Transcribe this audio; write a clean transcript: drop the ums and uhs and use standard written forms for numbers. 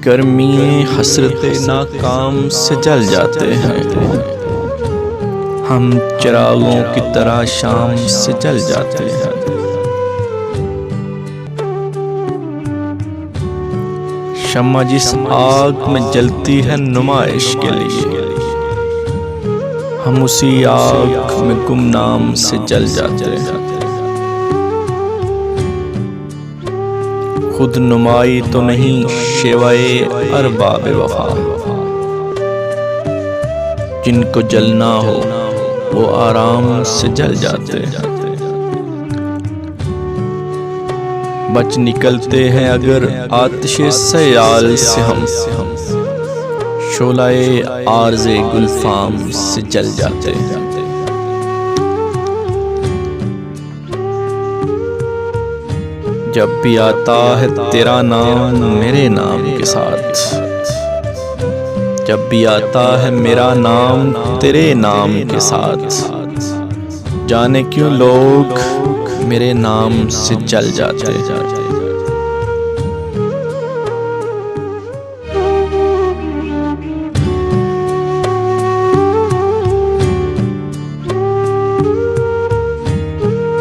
गर्मी हसरते नाकाम से जल जाते हैं, हम चिरागों की तरह शाम से जल जाते हैं। शम्मा जिस आग में जलती है नुमाइश के लिए, हम उसी आग में गुमनाम से जल जाते हैं। खुद नुमाई तो नहीं शेवाए अरबाब वफा, जिनको जलना हो वो आराम से जल जाते हैं। बच निकलते हैं अगर आतिशे सयाल से हम, शोलाए आर्ज़े गुलफाम से जल जाते हैं। जब भी आता है तेरा नाम मेरे नाम के साथ, जब भी आता है मेरा नाम तेरे नाम के साथ, जाने क्यों लोग मेरे नाम से जल जाते हैं।